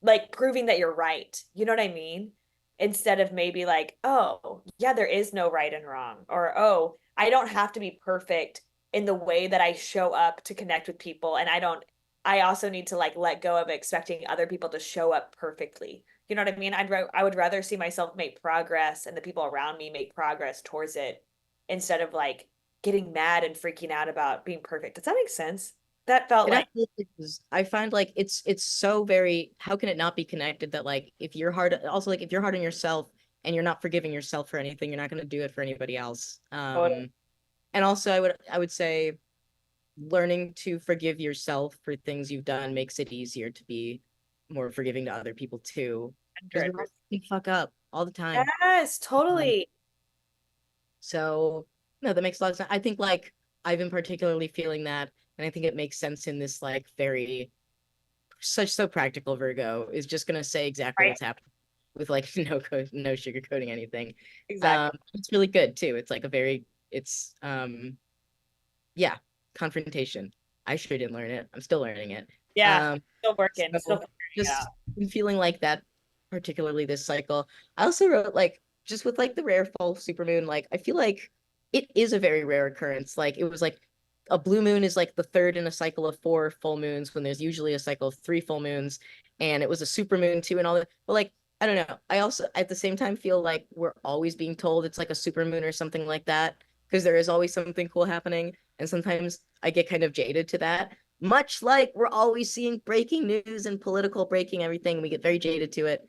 like proving that you're right. You know what I mean? Instead of maybe like, oh, yeah, there is no right and wrong, or oh, I don't have to be perfect in the way that I show up to connect with people. And I also need to like let go of expecting other people to show up perfectly. You know what I mean? I would rather see myself make progress and the people around me make progress towards it instead of like getting mad and freaking out about being perfect. Does that make sense? That felt it like absolutely is. I find like it's so very how can it not be connected that like if you're hard also like if you're hard on yourself and you're not forgiving yourself for anything, you're not going to do it for anybody else. totally And also I would say learning to forgive yourself for things you've done makes it easier to be more forgiving to other people too, because we all 100%. fuck up all the time. Yes, Um, totally. so no, that makes a lot of sense. I think like I've been particularly feeling that, and I think it makes sense in this like very such so practical Virgo is just gonna say exactly Right? what's happening with like no sugarcoating anything. Exactly. It's really good too. It's like a very it's yeah, confrontation. I sure didn't learn it. I'm still learning it. Yeah. Um, Still working, still so figuring it out. just been feeling like that, particularly this cycle. I also wrote like just with like the rare full supermoon, like I feel like it is a very rare occurrence. Like it was like a blue moon is like the third in a cycle of four full moons when there's usually a cycle of three full moons, and it was a supermoon too, and all that. But like I don't know. I also at the same time feel like we're always being told it's like a supermoon or something like that because there is always something cool happening. And sometimes I get kind of jaded to that. Much like we're always seeing breaking news and political breaking everything, we get very jaded to it.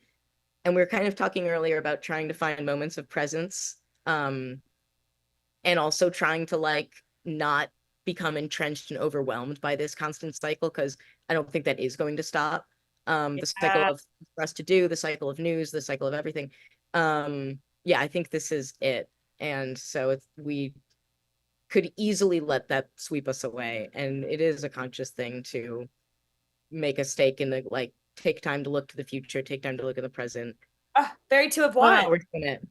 And we are kind of talking earlier about trying to find moments of presence, and also trying to like not become entrenched and overwhelmed by this constant cycle because I don't think that is going to stop. the cycle of for us to do, the cycle of news, the cycle of everything. Yeah, I think this is it. And so we could easily let that sweep us away. And it is a conscious thing to make a stake in the, like, take time to look to the future, take time to look at the present. Very Two of Oh, Wands. we're doing it.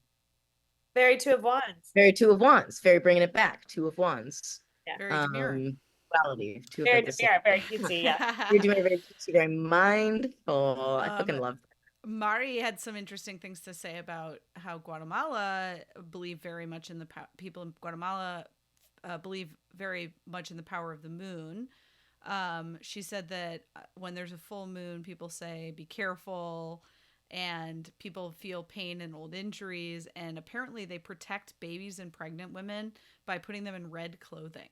Very Two of Wands. Very Two of Wands. Very bringing it back. Two of Wands. Yeah. Very demure. Duality. Two Very of the same. demure, very cutesy, yeah. You're doing it very cutesy, very mindful. I fucking love that. Mari had some interesting things to say about how Guatemala believe very much in the people in Guatemala believe very much in the power of the moon. She said that when there's a full moon, people say, be careful, and people feel pain and old injuries. And apparently they protect babies and pregnant women by putting them in red clothing.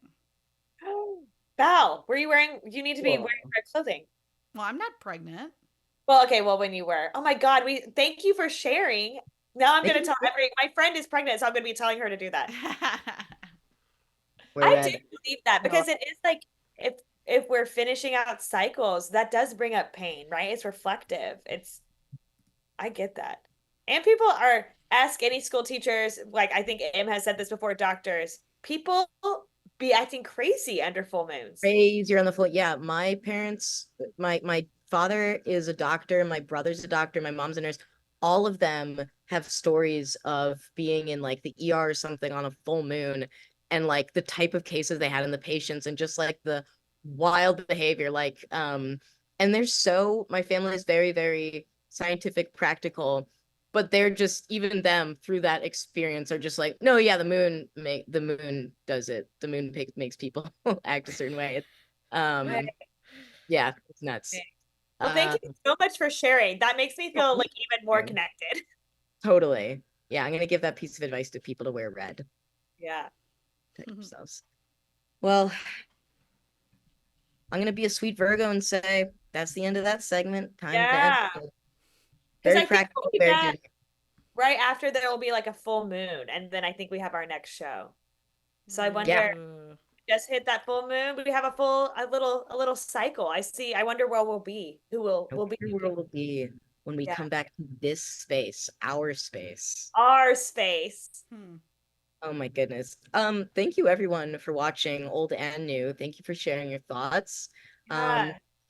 Val, were you wearing, you need to be wearing red clothing. Well, I'm not pregnant. Well, okay, well, when you were. Oh my God, thank you for sharing. Now I'm going to tell my friend is pregnant, so I'm going to be telling her to do that. I do believe that because it is like, if we're finishing out cycles, that does bring up pain, right? It's reflective. I get that. And people ask any school teachers, like I think Em has said this before, doctors, people be acting crazy under full moons. Crazy on the full. Yeah, my parents, my father is a doctor, my brother's a doctor, my mom's a nurse. All of them have stories of being in like the ER or something on a full moon, and like the type of cases they had in the patients, and just like the wild behavior. Like, and my family is very, very scientific, practical, but they're just, even them through that experience are just like, no, yeah, the moon does it. The moon makes people act a certain way. Yeah, it's nuts. Well, thank you so much for sharing. That makes me feel like even more connected. Totally. Yeah, I'm gonna give that piece of advice to people to wear red. Yeah. Protect yourselves. Well, I'm gonna be a sweet Virgo and say that's the end of that segment. Time to end. Very practical. Right after there will be like a full moon, and then I think we have our next show. So I wonder, just hit that full moon, we have a little cycle. I wonder where we'll be. Where we'll be when we come back to this space, our space. Our space. Oh my goodness. Thank you everyone for watching, old and new. Thank you for sharing your thoughts.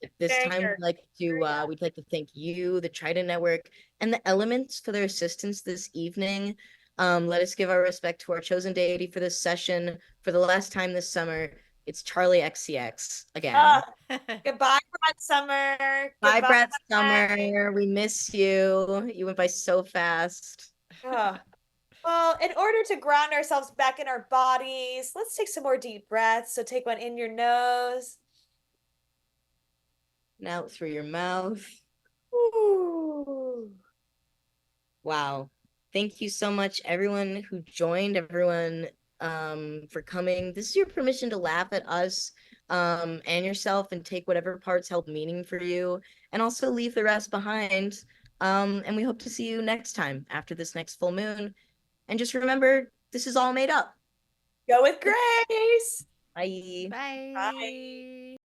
At this time, we'd like to thank you, the Trident Network, and the Elements for their assistance this evening. Let us give our respect to our chosen deity for this session. For the last time this summer, it's Charlie XCX again. Goodbye, Brad Summer. Bye, Brad Summer. We miss you. You went by so fast. Well, in order to ground ourselves back in our bodies, let's take some more deep breaths. So take one in your nose. And out through your mouth. Ooh. Wow. Thank you so much, everyone who joined, everyone for coming. This is your permission to laugh at us and yourself, and take whatever parts held meaning for you, and also leave the rest behind. And we hope to see you next time after this next full moon. And just remember, this is all made up. Go with grace. Bye. Bye. Bye.